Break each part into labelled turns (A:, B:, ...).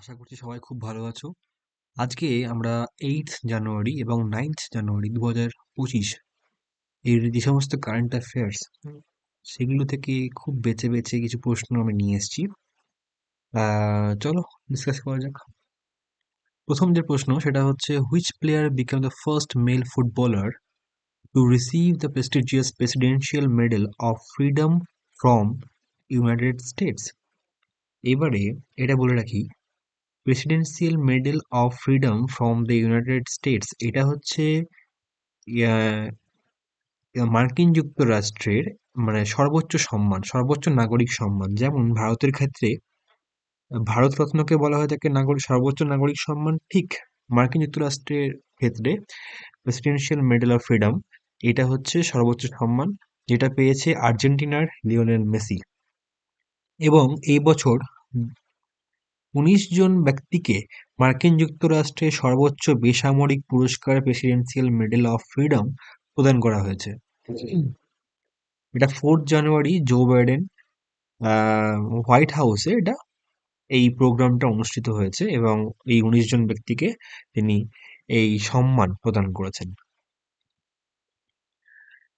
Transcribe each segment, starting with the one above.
A: আশা করছি সবাই খুব ভালো আছো। আজকে আমরা 8th জানুয়ারি এবং 9th জানুয়ারি 2025 এর যে সমস্ত কারেন্ট অ্যাফেয়ার্স সেগুলো থেকে খুব বেছে বেছে কিছু প্রশ্ন আমি নিয়ে এসেছি। চলো ডিসকাস করা যাক। প্রথম যে প্রশ্ন সেটা হচ্ছে, which player become the first male footballer to receive the prestigious presidential medal of freedom from United States? এবারে এটা বলে রাখি, presidential medal of freedom from the United States এটা হচ্ছে ইয়া- মার্কিন যুক্তরাষ্ট্রের মানে সর্বোচ্চ সম্মান, সর্বোচ্চ নাগরিক সম্মান। যেমন ভারতের ক্ষেত্রে ভারতরত্নকে বলা হয় থাকে নাগরিক, সর্বোচ্চ নাগরিক সম্মান, ঠিক মার্কিন যুক্তরাষ্ট্রের ক্ষেত্রে প্রেসিডেন্সিয়াল মেডেল অফ ফ্রিডম এটা হচ্ছে সর্বোচ্চ সম্মান, যেটা পেয়েছে আর্জেন্টিনার লিওনেল মেসি। এবং এই বছর 19 জন ব্যক্তিকে মার্কিন যুক্তরাষ্ট্রের সর্বোচ্চ বেসামরিক পুরস্কার প্রেসিডেন্সিয়াল মেডেল অফ ফ্রিডম প্রদান করা হয়েছে। এটা 4th জানুয়ারি জো বাইডেন হোয়াইট হাউসে এটা এই প্রোগ্রামটা অনুষ্ঠিত হয়েছে এবং এই 19 জন ব্যক্তিকে তিনি এই সম্মান প্রদান করেছেন।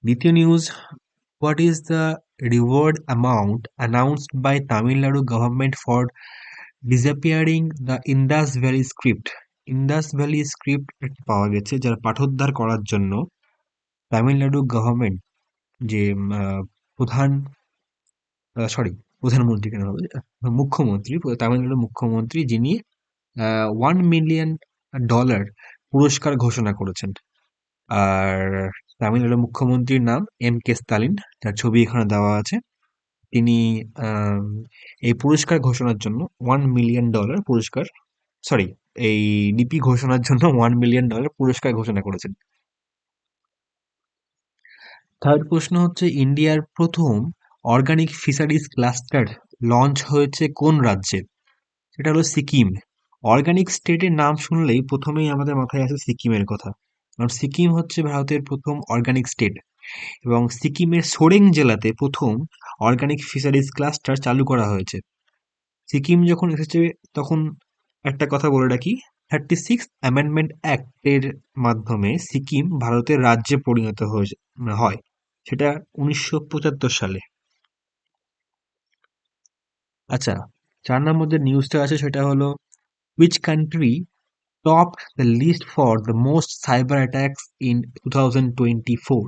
A: দ্বিতীয় news, what is the reward amount announced by Tamil Nadu government for disappearing the Indus valley script? Indus valley script পাওয়া গেছে, যার পাঠোদ্ধার করার জন্য তামিলনাড়ু গভর্নমেন্ট যে প্রধান সরি প্রধানমন্ত্রী কেন হবে, মুখ্যমন্ত্রী, তামিলনাড়ুর মুখ্যমন্ত্রী, যিনি $1 মিলিয়ন পুরস্কার ঘোষণা করেছেন। আর তামিলনাড়ুর মুখ্যমন্ত্রীর নাম এম কে স্টালিন, যার ছবি এখানে দেওয়া আছে। তিনি আম, এই পুরস্কার ঘোষণার জন্য $1 মিলিয়ন পুরস্কার, সরি, এই লিপি ঘোষণার জন্য $1 মিলিয়ন পুরস্কার ঘোষণা করেছেন। থার্ড প্রশ্ন হচ্ছে, ইন্ডিয়ার প্রথম অর্গানিক ফিশারিজ ক্লাস্টার লঞ্চ হয়েছে কোন রাজ্যে? সেটা হলো সিকিম। অর্গানিক স্টেটের নাম শুনলেই প্রথমেই আমাদের মাথায় আসে সিকিমের কথা, কারণ সিকিম হচ্ছে ভারতের প্রথম অর্গানিক স্টেট এবং সিকিমের সোরেং জেলাতে প্রথম অর্গানিক ফিশারিজ ক্লাস্টার চালু করা হয়েছে। সিকিম যখন এসেছে তখন একটা কথা বলে রাখি, 36th অ্যামেন্ডমেন্ট অ্যাক্টের মাধ্যমে সিকিম ভারতের রাজ্যে পরিণত হয়, সেটা 1975 সালে। আচ্ছা, 4 নম্বর যে নিউজটা আছে সেটা হলো, which country topped the list for the most cyber attacks in 2024?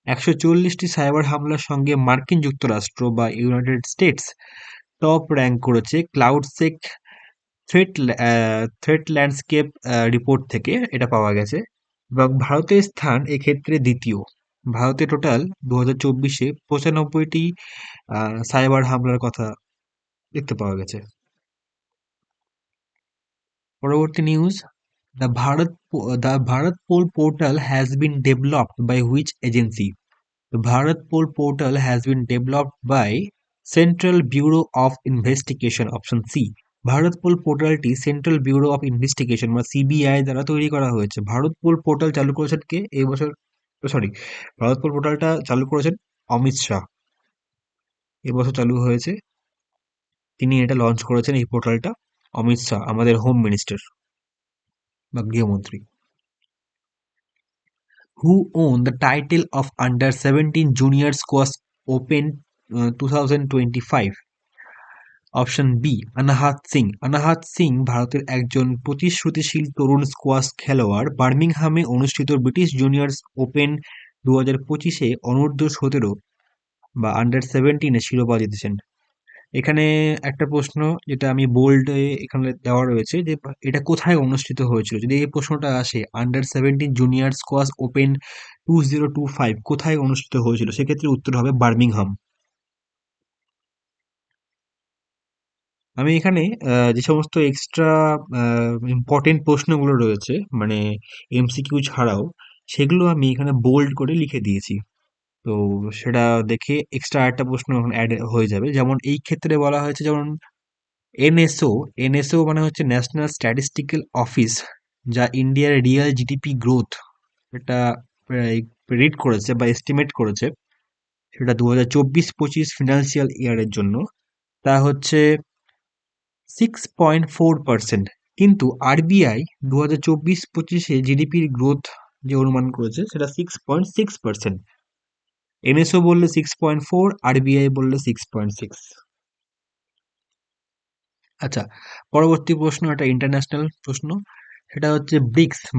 A: 140টি cyber হামলার সঙ্গে মার্কিন যুক্তরাষ্ট্র বা ইউনাইটেড স্টেটস টপ র্যাঙ্ক করেছে ক্লাউডসেক থ্রেট থ্রেট ল্যান্ডস্কেপ রিপোর্ট থেকে এটা পাওয়া গেছে। এবং ভারতের স্থান এক্ষেত্রে দ্বিতীয়। ভারতে টোটাল 2024-এ 95টি সাইবার হামলার কথা দেখতে পাওয়া গেছে। পরবর্তী news, the Bharat Poll portal has been developed by which agency? The Bharat Poll portal has been developed by Central Bureau of Investigation, option C. Bharatpol পোর্টালটি সেন্ট্রাল ব্যুরো অফ ইনভেস্টিগেশন বা CBI দ্বারা তৈরি করা হয়েছে। Bharat pole portal চালু করেছেন কে এই বছর, সরি, ভারত পোল পোর্টালটা চালু করেছেন অমিত শাহ, এবছর চালু হয়েছে। তিনি এটা লঞ্চ করেছেন এই পোর্টালটা, অমিত শাহ, আমাদের হোম মিনিস্টার বা গৃহমন্ত্রী। Who won the title of Under-17 Junior Squash Open 2025? Option B, Anahat Singh. Anahat Singh ভারতের একজন প্রতিশ্রুতিশীল তরুণ স্কোয়াশ খেলোয়াড়। বার্মিংহামে অনুষ্ঠিত ব্রিটিশ জুনিয়র্স ওপেন 2025-এ অনূর্ধ্ব-17 বা আন্ডার-17 শিরোপা জিতেছেন। এখানে একটা প্রশ্ন যেটা আমি বোল্ডে এখানে দেওয়া রয়েছে, যে এটা কোথায় অনুষ্ঠিত হয়েছিল। যদি এই প্রশ্নটা আসে, আন্ডার-17 জুনিয়র স্কোয়াশ ওপেন 2025 কোথায় অনুষ্ঠিত হয়েছিল, সেক্ষেত্রে উত্তর হবে বার্মিংহাম। আমি এখানে যে সমস্ত এক্সট্রা ইম্পর্টেন্ট প্রশ্নগুলো রয়েছে, মানে এমসিকিউ ছাড়াও, সেগুলো আমি এখানে বোল্ড করে লিখে দিয়েছি। তো সেটা দেখে এক্সট্রা একটা প্রশ্ন এখন অ্যাড হয়ে যাবে। যেমন এই ক্ষেত্রে বলা হয়েছে, যেমন এনএসও, এনএসও মানে হচ্ছে ন্যাশনাল স্ট্যাটিস্টিক্যাল অফিস, যা ইন্ডিয়ার রিয়েল জিডিপি গ্রোথ এটা প্রেডিক্ট করেছে বা এস্টিমেট করেছে, সেটা 2024-25 ফিনান্সিয়াল ইয়ারের জন্য। তা হচ্ছে 6.4%। কিন্তু আরবিআই 2024-25 জিডিপির গ্রোথ যে অনুমান করেছে সেটা 6.6%। এনএসও বললে 6.4, আরবিআই বললে 6.6। আচ্ছা, পরবর্তী প্রশ্ন, এটা ইন্টারন্যাশনাল প্রশ্ন। সেটা হচ্ছে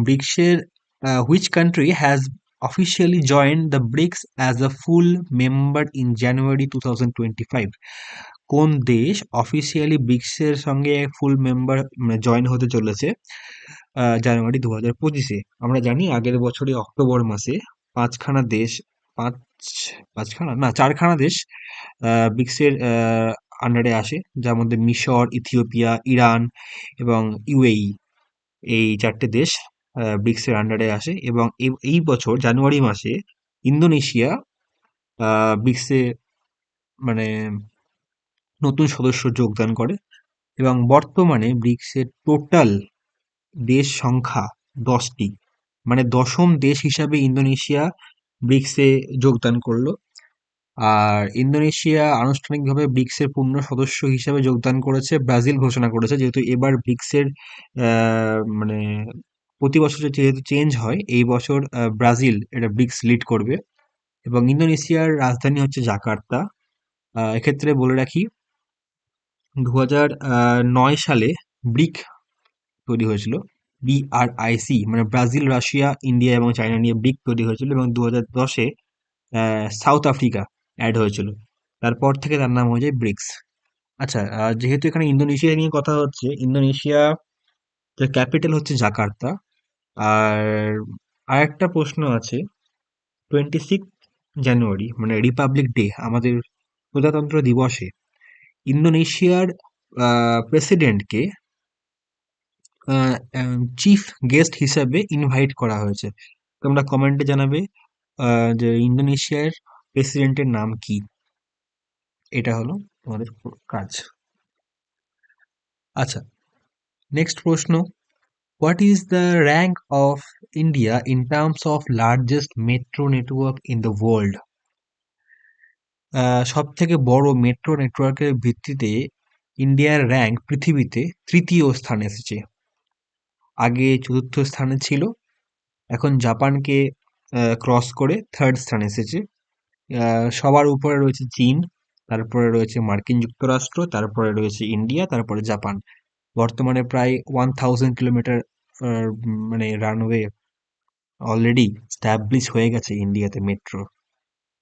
A: ব্রিক্সের which country has officially joined the BRICS as a full member in January 2025? কোন দেশ অফিসিয়ালি ব্রিক্সের সঙ্গে ফুল মেম্বার জয়েন হতে চলেছে জানুয়ারি 2025-এ? আমরা জানি আগের বছরই অক্টোবর মাসে পাঁচখানা দেশ, পাঁচ পাঁচখানা না চারখানা দেশ ব্রিক্সের আন্ডারে আসে, যার মধ্যে মিশর, ইথিওপিয়া, ইরান এবং ইউএই। এই চারটে দেশ ব্রিক্সের আন্ডারে আসে এবং এই বছর জানুয়ারি মাসে ইন্দোনেশিয়া ব্রিক্সে মানে নতুন সদস্য যোগদান করে এবং বর্তমানে ব্রিক্সের টোটাল দেশ সংখ্যা 10টি। মানে দশম দেশ হিসাবে ইন্দোনেশিয়া ব্রিক্সে যোগদান করলো। আর ইন্দোনেশিয়া আনুষ্ঠানিকভাবে ব্রিক্সের পূর্ণ সদস্য হিসাবে যোগদান করেছে ব্রাজিল ঘোষণা করেছে, যেহেতু এবার ব্রিক্সের মানে প্রতি বছর যেহেতু চেঞ্জ হয়, এই বছর ব্রাজিল এটা ব্রিক্স লিড করবে এবং ইন্দোনেশিয়ার রাজধানী হচ্ছে জাকার্তা। এক্ষেত্রে বলে রাখি 2009 সালে ব্রিক তৈরি হয়েছিল, BRIC, মানে ব্রাজিল, রাশিয়া, ইন্ডিয়া এবং চায়না নিয়ে ব্রিক তৈরি হয়েছিল এবং 2010-এ সাউথ আফ্রিকা অ্যাড হয়েছিল। তারপর থেকে তার নাম হয়ে যায় ব্রিক্স। আচ্ছা, যেহেতু এখানে ইন্দোনেশিয়া নিয়ে কথা হচ্ছে, ইন্দোনেশিয়া ক্যাপিটাল হচ্ছে জাকার্তা। আর আরেকটা প্রশ্ন আছে, 26 জানুয়ারি মানে রিপাবলিক ডে, আমাদের প্রজাতন্ত্র দিবসে ইন্দোনেশিয়ার প্রেসিডেন্টকে চিফ গেস্ট হিসাবে ইনভাইট করা হয়েছে। তোমরা কমেন্টে জানাবে যে ইন্দোনেশিয়ার প্রেসিডেন্টের নাম কি। এটা হলো তোমাদের কাজ। আচ্ছা, নেক্সট প্রশ্ন, what is the rank of India in terms of largest metro network in the world? সব থেকে বড় মেট্রো নেটওয়ার্কের ভিত্তিতে ইন্ডিয়ার র্যাঙ্ক পৃথিবীতে তৃতীয় স্থানে এসেছে। আগে চতুর্থ স্থানে ছিল, এখন জাপানকে ক্রস করে থার্ড স্থানে এসেছে। সবার উপরে রয়েছে চীন, তারপরে রয়েছে মার্কিন যুক্তরাষ্ট্র, তারপরে রয়েছে ইন্ডিয়া, তারপরে জাপান। বর্তমানে প্রায় 1000 কিলোমিটার মানে রানওয়ে অলরেডি স্ট্যাবলিশ হয়ে গেছে ইন্ডিয়াতে।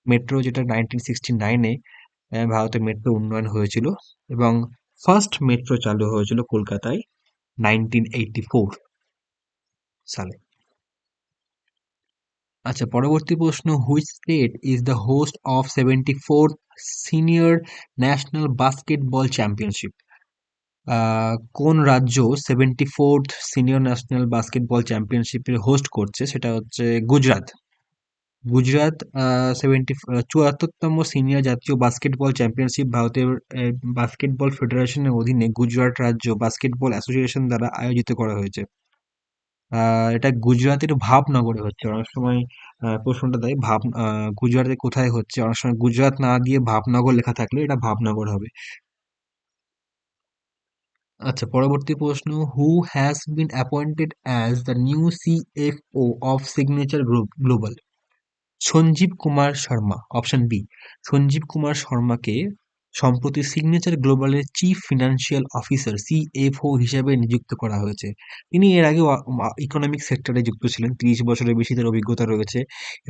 A: মেট্রো যেটা 1969-এ ভারতে মেট্রো উন্নয়ন হয়েছিল এবং ফার্স্ট মেট্রো চালু হয়েছিল কলকাতায় 1984 সালে। আচ্ছা, পরবর্তী প্রশ্ন, which state is the host of 74th senior national basketball championship? কোন রাজ্য 74th সিনিয়র ন্যাশনাল বাস্কেটবল চ্যাম্পিয়নশিপের হোস্ট করছে? সেটা হচ্ছে গুজরাট। গুজরাট 74তম সিনিয়র জাতীয় বাস্কেটবল চ্যাম্পিয়নশিপ ভারতের বাস্কেটবল ফেডারেশনের অধীনে গুজরাট রাজ্য বাস্কেটবল অ্যাসোসিয়েশন দ্বারা আয়োজিত করা হয়েছে। এটা গুজরাটের ভাবনগরে হচ্ছে। অনেক সময় প্রশ্নটা দেয় গুজরাটে কোথায় হচ্ছে, অনেক সময় গুজরাট না দিয়ে ভাবনগর লেখা থাকলে এটা ভাবনগর হবে। আচ্ছা, পরবর্তী প্রশ্ন, who has been appointed as the new CFO of Signature Global? Sanjeev Kumar Sharma, option B. Sanjeev Kumar শর্মাকে সম্প্রতি সিগনেচার গ্লোবালের চিফ ফিনান্সিয়াল অফিসার সিএফও হিসেবে নিযুক্ত করা হয়েছে। তিনি এর আগে ইকোনমিক সেক্টরে যুক্ত ছিলেন, 30 বছরের বেশি তার অভিজ্ঞতা রয়েছে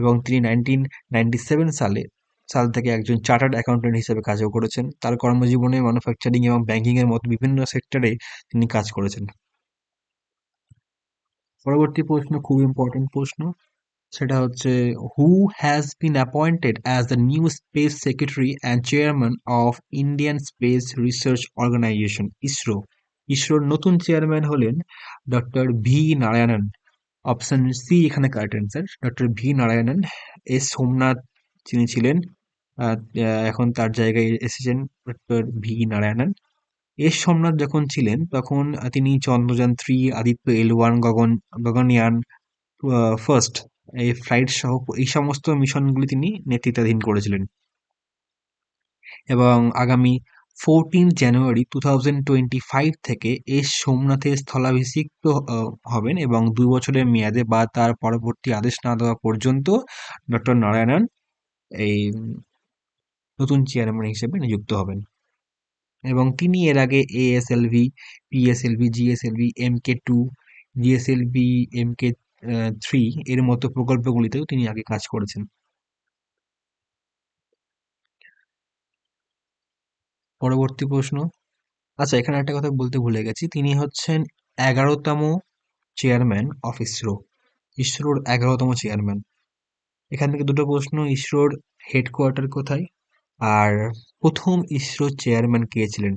A: এবং তিনি 1997 সাল থেকে একজন চার্টার্ড অ্যাকাউন্ট্যান্ট হিসেবে কাজও করেছেন। তার কর্মজীবনে ম্যানুফ্যাকচারিং এবং ব্যাংকিং এর মতো বিভিন্ন সেক্টরে তিনি কাজ করেছেন। পরবর্তী প্রশ্ন খুব ইম্পর্টেন্ট প্রশ্ন, সেটা হচ্ছে, who has been appointed as the new space secretary and chairman of Indian Space Research Organisation ISRO? ইসরোর নতুন চেয়ারম্যান হলেন doctor V Narayanan. Option C এখানে correct answer, doctor V Narayanan. S Somnath যিনি ছিলেন, এখন তার জায়গায় এসেছেন doctor V Narayanan. S Somnath যখন ছিলেন তখন তিনি চন্দ্রযান 3, আদিত্য L1, গগনয়ান ফার্স্ট এই ফ্লাইট সহ এই সমস্ত মিশনগুলি তিনি নেতৃত্বাধীন করেছিলেন এবং আগামী January 2025 থেকে এস সোমনাথের স্থলাভিষিক্ত হবেন এবং 2 বছরের মেয়াদে বা তার পরবর্তী আদেশ না দেওয়া পর্যন্ত ডক্টর নারায়ণন এই নতুন চেয়ারম্যান হিসেবে নিযুক্ত হবেন। এবং তিনি এর আগে এএসএলভি, PSLV, GSLV, MK2, GSLV, MK3 এর মতো প্রকল্পগুলিতেও তিনি আগে কাজ করেছেন। পরবর্তী প্রশ্ন। আচ্ছা, এখানে একটা কথা বলতে ভুলে গেছি, তিনি হচ্ছেন 11তম চেয়ারম্যান অফ ইসরো। ইসরোর 11তম চেয়ারম্যান। এখান থেকে দুটো প্রশ্ন, ইসরোর হেডকোয়ার্টার কোথায়, আর প্রথম ইসরো চেয়ারম্যান কে ছিলেন?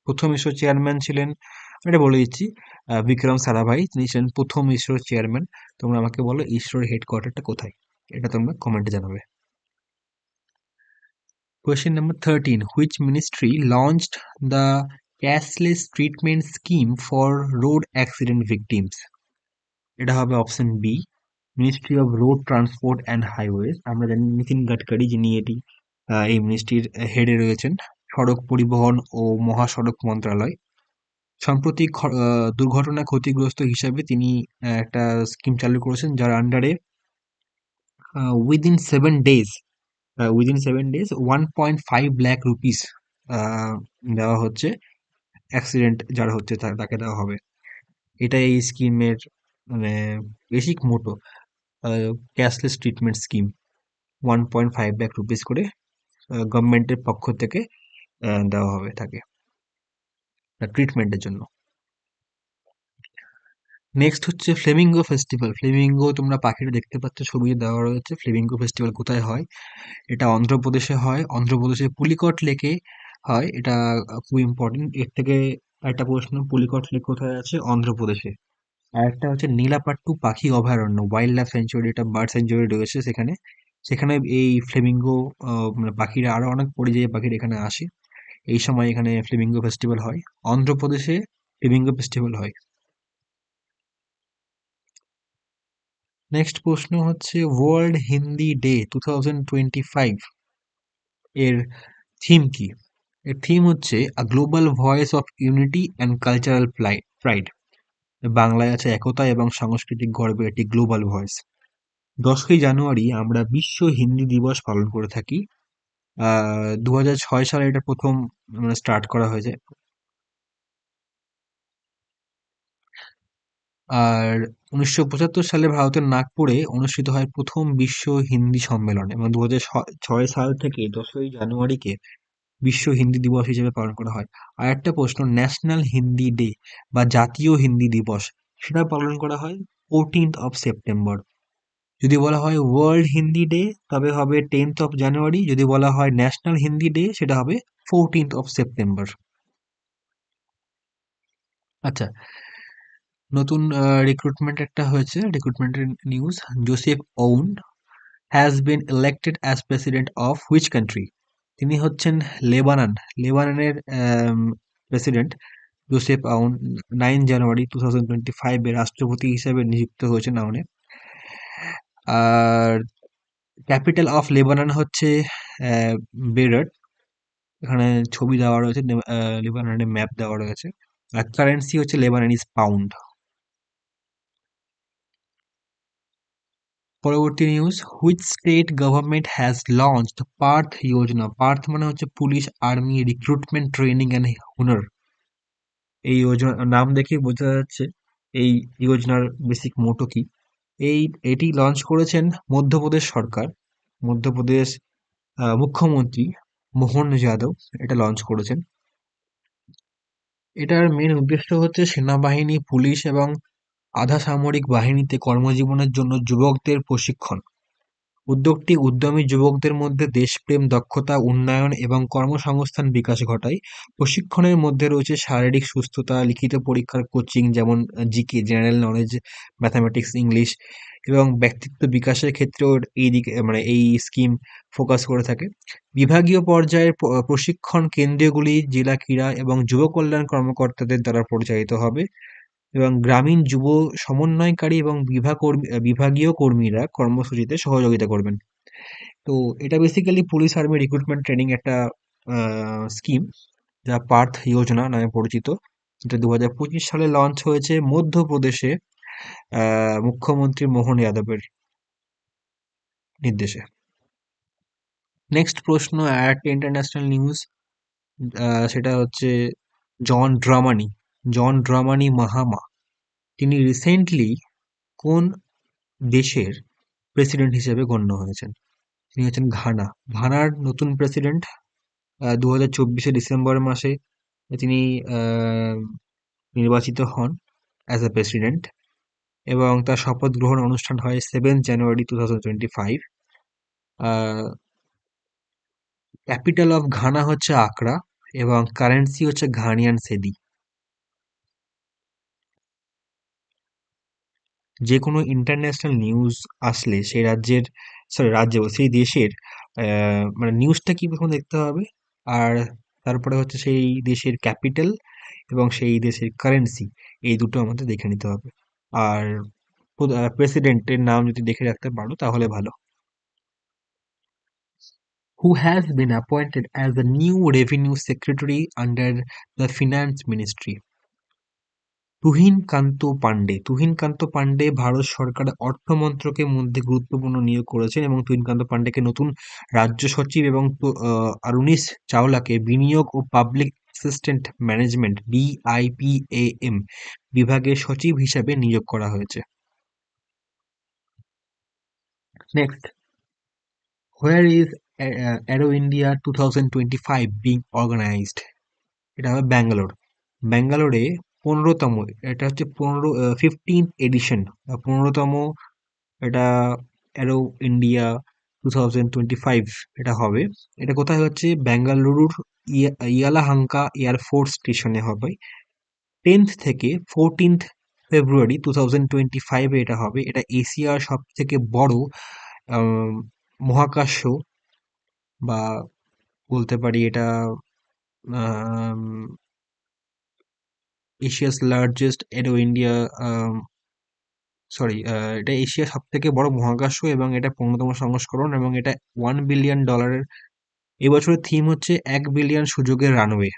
A: প্রথম ইসরো চেয়ারম্যান ছিলেন, আমি এটা বলে দিচ্ছি, বিক্রম সারাভাই, তিনি ছিলেন প্রথম ইসরোর চেয়ারম্যান। তোমরা আমাকে বলো ইসরোর হেডকোয়ার্টারটা কোথায়, এটা তোমরা কমেন্টে জানাবে। Question number 13. Which ministry launched the cashless treatment scheme for road accident victims? এটা হবে option B, ministry of road transport and highways. আমরা জানি নীতিন গাডকারি যিনি এই মিনিস্ট্রির হেডে রয়েছেন। সড়ক পরিবহন ও মহাসড়ক মন্ত্রণালয়। সম্প্রতি দুর্ঘটনা ক্ষতিগ্রস্ত হিসাবে তিনি একটা স্কিম চালু করেছেন, যার আন্ডারে উইদিন 7 ডেজ 1.5 লাখ রুপিস দেওয়া হচ্ছে। অ্যাক্সিডেন্ট যার হচ্ছে তাকে দেওয়া হবে। এটা এই স্কিমের মানে basic motto, cashless treatment scheme. 1.5 lakh rupees করে গভর্নমেন্টের পক্ষ থেকে দেওয়া হবে তাকে ট্রিটমেন্টের জন্য। নেক্সট হচ্ছে ফ্লেমিঙ্গো ফেস্টিভ্যাল। ফ্লেমিঙ্গো তোমরা পাখিটা দেখতে পাচ্ছ, ছবি দেওয়া রয়েছে। ফ্লেমিঙ্গো ফেস্টিভ্যাল কোথায় হয়? এটা অন্ধ্রপ্রদেশে হয়, অন্ধ্রপ্রদেশের পুলিকট লেকে হয়। এটা খুব ইম্পর্টেন্ট। এর থেকে একটা প্রশ্ন, পুলিকট লেক কোথায় আছে? অন্ধ্রপ্রদেশে। আর একটা হচ্ছে নীলাপাট্টু পাখি অভয়ারণ্য, ওয়াইল্ড লাইফ স্যাঞ্চুয়ারি, এটা বার্ড স্যাঞ্চুয়ারি রয়েছে সেখানে। সেখানে এই ফ্লেমিঙ্গো মানে পাখিরা, আরো অনেক পরিযায়ী পাখির এখানে আসে। এই সময় এখানে ফ্লেমিঙ্গো ফেস্টিভ্যাল হয়। অন্ধ্রপ্রদেশে ফ্লেমিঙ্গো ফেস্টিভ্যাল হয়। নেক্সট প্রশ্ন হচ্ছে ওয়ার্ল্ড হিন্দি ডে 2025 এর থিম কি? এর থিম হচ্ছে a global voice of unity and cultural pride. বাংলায় আছে একতা এবং সাংস্কৃতিক গর্বের একটি গ্লোবাল ভয়েস। 10ই জানুয়ারি আমরা বিশ্ব হিন্দি দিবস পালন করে থাকি। 2006 সালে এটা প্রথম স্টার্ট করা হয়েছে। আর 1975 সালে ভারতের নাগপুরে অনুষ্ঠিত হয় প্রথম বিশ্ব হিন্দি সম্মেলন, এবং 2006 সাল থেকে 10ই জানুয়ারিকে বিশ্ব হিন্দি দিবস হিসেবে পালন করা হয়। আর একটা প্রশ্ন, ন্যাশনাল হিন্দি ডে বা জাতীয় হিন্দি দিবস সেটা পালন করা হয় 14th of September। যদি বলা হয় ওয়ার্ল্ড হিন্দি ডে তবে হবে 10th of January। যদি বলা হয় ন্যাশনাল হিন্দি ডে সেটা হবে 14th of September। আচ্ছা, নতুন রিক্রুটমেন্ট একটা হয়েছে, রিক্রুটমেন্টের news. Joseph Aoun has been elected as president of which country? তিনি হচ্ছেন লেবাননের প্রেসিডেন্ট। জোসেফ আউন 9 জানুয়ারি 2025 এ রাষ্ট্রপতি হিসেবে নিযুক্ত হয়েছেন আউনে। আর ক্যাপিটাল অফ লেবানন হচ্ছে বেরট। এখানে ছবি দেওয়া রয়েছে, লেবাননের ম্যাপ দেওয়া রয়েছে। আর কারেন্সি হচ্ছে লেবাননিজ পাউন্ড। পরবর্তী news, which state government has launched Parth Yojana? Parth মানে হচ্ছে police, army, recruitment, training and Hunar. এই যোজনার নাম দেখে বোঝা যাচ্ছে এই যোজনার বেসিক মোটো কি। এটি লঞ্চ করেছেন মধ্যপ্রদেশ সরকার। মধ্যপ্রদেশ মুখ্যমন্ত্রী মোহন যাদব এটা লঞ্চ করেছেন। এটার মেন উদ্দেশ্য হচ্ছে সেনাবাহিনী, পুলিশ এবং আধা সামরিক বাহিনীতে কর্মজীবনের জন্য যুবকদের প্রশিক্ষণ। উদ্যোগটি উদ্যমী যুবকদের মধ্যে দেশপ্রেম, দক্ষতা উন্নয়ন এবং কর্মসংস্থান বিকাশ ঘটায়। প্রশিক্ষণের মধ্যে রয়েছে শারীরিক সুস্থতা, লিখিত পরীক্ষার কোচিং যেমন GK, general knowledge, mathematics, English, এবং ব্যক্তিত্ব বিকাশের ক্ষেত্রেও এই দিকে এই স্কিম ফোকাস করে থাকে। বিভাগীয় পর্যায়ের প্রশিক্ষণ কেন্দ্রগুলি জেলা ক্রীড়া এবং যুব কল্যাণ কর্মকর্তাদের দ্বারা পরিচালিত হবে, এবং গ্রামীণ যুব সমন্বয়কারী এবং বিভাগীয় কর্মীরা কর্মসূচিতে সহযোগিতা করবেন। তো এটা basically police army recruitment training একটা স্কিম, যা পার্থ যোজনা নামে পরিচিত, যেটা 2025 সালে লঞ্চ হয়েছে মধ্যপ্রদেশে মুখ্যমন্ত্রী মোহন যাদবের নির্দেশে। নেক্সট প্রশ্ন, একটা ইন্টারন্যাশনাল নিউজ, সেটা হচ্ছে জন ড্রামানি মাহামা, তিনি রিসেন্টলি কোন দেশের প্রেসিডেন্ট হিসেবে গণ্য হয়েছেন? তিনি হচ্ছেন ঘানা। ঘানার নতুন প্রেসিডেন্ট 2024 ডিসেম্বর মাসে তিনি আহ, নির্বাচিত হন অ্যাজ এ প্রেসিডেন্ট, এবং তার শপথ গ্রহণ অনুষ্ঠান হয় 7 জানুয়ারি 2025। ক্যাপিটাল অফ ঘানা হচ্ছে আকরা, এবং কারেন্সি হচ্ছে ঘানিয়ান সেদি। যে কোনো ইন্টারন্যাশনাল নিউজ আসলে সেই রাজ্যের, রাজ্য সেই দেশের মানে নিউজটা কি প্রথম দেখতে হবে, আর তারপরে হচ্ছে সেই দেশের ক্যাপিটাল এবং সেই দেশের কারেন্সি, এই দুটো আমাদের দেখে নিতে হবে। আর প্রেসিডেন্টের নাম যদি দেখে রাখতে পারো তাহলে ভালো। Who has been appointed as the new revenue secretary under the finance ministry? Tuhin কান্ত পান্ডে ভারত সরকারের অর্থ মন্ত্রকের মধ্যে গুরুত্বপূর্ণ নিয়োগ করেছেন, এবং তুহিন কান্ত পান্ডেকে নতুন রাজ্য সচিব এবং আরুনিশ চাওলাকে বিনিয়োগ ও পাবলিক অ্যাসিস্ট্যান্ট ম্যানেজমেন্ট BIPAM বিভাগের সচিব হিসাবে নিয়োগ করা হয়েছে। Next, where is aero India 2025 being organized? এটা হবে ব্যাঙ্গালোর। ব্যাঙ্গালোরে 15তম, এটা হচ্ছে 15th এডিশন, 15তম, এটা অ্যারো ইন্ডিয়া 2025 এটা হবে। এটা কোথায় হচ্ছে? বেঙ্গালুরুর ইয়ালাহাঙ্কা এয়ারফোর্স স্টেশনে হবে। 10th থেকে 14th ফেব্রুয়ারি 2025 এটা হবে। এটা এশিয়ার সব থেকে বড় আম, মহাকাশ, বা বলতে পারি এটা এশিয়াস লার্জেস্ট এরো ইন্ডিয়া, সরি, এটা এশিয়ার সব থেকে বড় মহাকাশ, এবং এটা 15তম সংস্করণ, এবং এটা $1 বিলিয়ন। এবছরের থিম হচ্ছে 1 বিলিয়ন সুযোগের রানওয়ে,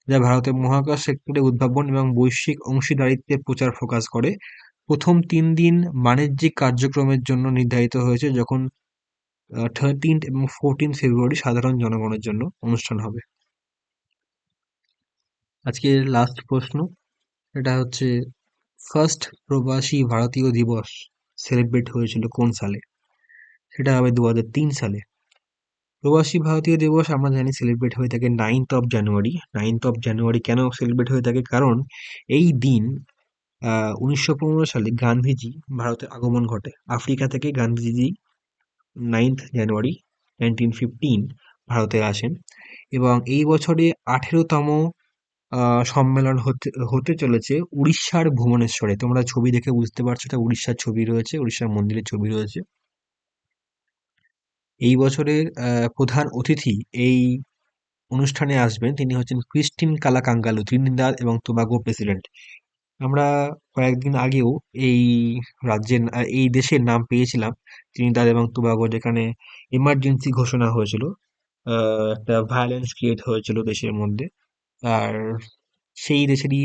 A: যা ভারতের মহাকাশ সেক্টরে উদ্ভাবন এবং বৈশ্বিক অংশীদারিত্বের প্রচার ফোকাস করে। প্রথম 3 দিন বাণিজ্যিক কার্যক্রমের জন্য নির্ধারিত হয়েছে, যখন 13th এবং 14th ফেব্রুয়ারি সাধারণ জনগণের জন্য অনুষ্ঠান হবে। আজকের লাস্ট প্রশ্ন, এটা হচ্ছে ফার্স্ট প্রবাসী ভারতীয় দিবস সেলিব্রেট হয়েছিল কোন সালে? সেটা হবে 2003 সালে। প্রবাসী ভারতীয় দিবস আমরা জানি সেলিব্রেট হয়ে থাকে 9th of January. 9th of January কেন সেলিব্রেট হয়ে থাকে? কারণ এই দিন 1915 সালে গান্ধীজি ভারতে আগমন ঘটে। আফ্রিকা থেকে গান্ধীজি 9th জানুয়ারি 1915 ভারতে আসেন, এবং এই বছরে 18তম সম্মেলন হতে হতে চলেছে উড়িষ্যার ভুবনেশ্বরে। তোমরা ছবি দেখে বুঝতে পারছো, এটা উড়িষ্যার ছবি রয়েছে, উড়িষ্যার মন্দিরের ছবি রয়েছে। এই বছরের প্রধান অতিথি এই অনুষ্ঠানে আসবেন, তিনি হচ্ছেন ক্রিস্টিন কালাকাঙ্গালু, ত্রিনিদাদ এবং তোবাগো প্রেসিডেন্ট। আমরা কয়েকদিন আগেও এই এই দেশের নাম পেয়েছিলাম, ত্রিনিদাদ এবং তোবাগো, যেখানে এমার্জেন্সি ঘোষণা হয়েছিল, একটা ভায়োলেন্স ক্রিয়েট হয়েছিল দেশের মধ্যে। আর সেই দেশেরই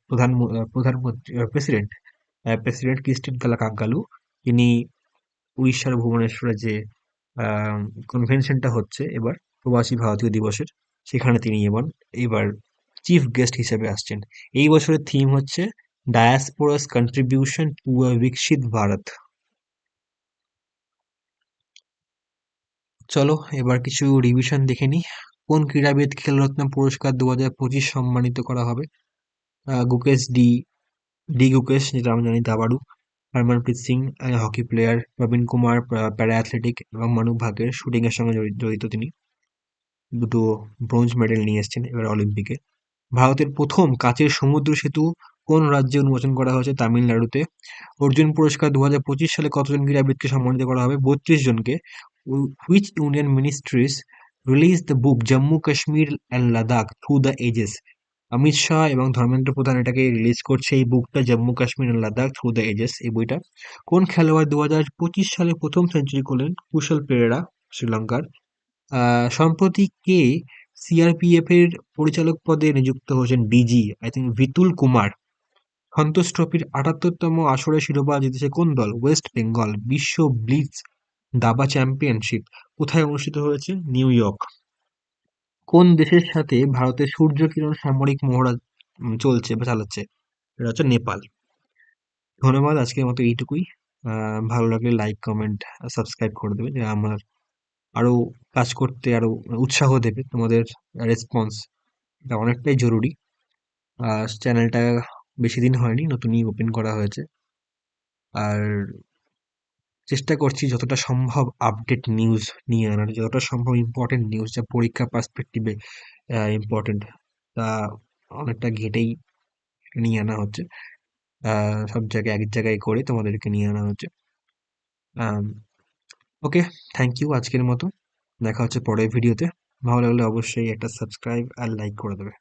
A: প্রধানমন্ত্রী, প্রেসিডেন্ট ক্রিস্টিন কালাকাঙ্গালু, তিনি উড়িষ্যার ভুবনেশ্বরে যে কনভেনশনটা হচ্ছে এবার প্রবাসী ভারতীয় দিবসের, সেখানে তিনি এবার চিফ গেস্ট হিসেবে আসছেন। এই বছরের থিম হচ্ছে ডায়াসপোরাস কন্ট্রিবিউশন টু আ বিকশিত ভারত। চলো এবার কিছু রিভিশন দেখে নিই। কোন ক্রীড়াবিদ খেলরত্ন পুরস্কার 2025 সম্মানিত করা হবে? গুকেশ ডি গুকেশ, যেটা আমরা জানি দাবাড়ু, হরমনপ্রীত সিং হকি প্লেয়ার, প্রবীণ কুমার প্যারা অ্যাথলেটিক, এবং মানু ভাকের শুটিং এর সঙ্গে জড়িত তিনি, দুটো ব্রোঞ্জ মেডেল নিয়ে এসেছেন এবার অলিম্পিকে। ভারতের প্রথম কাচের সমুদ্র সেতু কোন রাজ্যে উন্মোচন করা হয়েছে? তামিলনাড়ুতে। অর্জুন পুরস্কার 2025 সালে কতজন ক্রীড়াবিদকে সম্মানিত করা হবে? 32 জনকে। Which union ministries release the book Jammu Kashmir and Ladakh through the ages? Amit Shah এবং ধর্মেন্দ্র প্রধান এটাকে রিলিজ করছে, এই বুকটা, Jammu Kashmir and Ladakh through the ages, এই বইটা। কোন খেলোয়াড় 2025 সালে প্রথম সেঞ্চুরি করলেন? কুশল পেরেরা, শ্রীলঙ্কার। সম্প্রতি কে সিআরপিএফ এর পরিচালক পদে নিযুক্ত হয়েছেন? DG, I think Vitul Kumar. Santosh ট্রফির ৭৮তম আসরে শিরোপা জিতেছে কোন দল? ওয়েস্ট বেঙ্গল। বিশ্ব ব্লিটজ দাবা চ্যাম্পিয়নশিপ কোথায় অনুষ্ঠিত হয়েছে? New York. কোন দেশের সাথে ভারতের সূর্য কিরণ সামরিক মহড়া চলছে বা চালাচ্ছে? এটা হচ্ছে নেপাল। ধন্যবাদ, আজকের মতো এইটুকুই। ভালো লাগলে লাইক, কমেন্ট, সাবস্ক্রাইব করে দেবে, যে আমার আরো কাজ করতে আরো উৎসাহ দেবে। তোমাদের রেসপন্স এটা অনেকটাই জরুরি। চ্যানেলটা বেশি দিন হয়নি, নতুনই ওপেন করা হয়েছে। আর চেষ্টা করছি যতটা সম্ভব আপডেট নিউজ নিয়ে আনার, যতটা সম্ভব ইম্পর্টেন্ট নিউজ যা পরীক্ষা পার্সপেক্টিভে ইম্পর্টেন্ট, তা অনেকটা ঘেটেই নিয়ে আনা হচ্ছে। সব জায়গায় এক জায়গায় করে তোমাদেরকে নিয়ে আনা হচ্ছে। ওকে, থ্যাংক ইউ আজকের মতো। দেখা হচ্ছে পরের ভিডিওতে। ভালো লাগলে অবশ্যই একটা সাবস্ক্রাইব আর লাইক করে দেবে।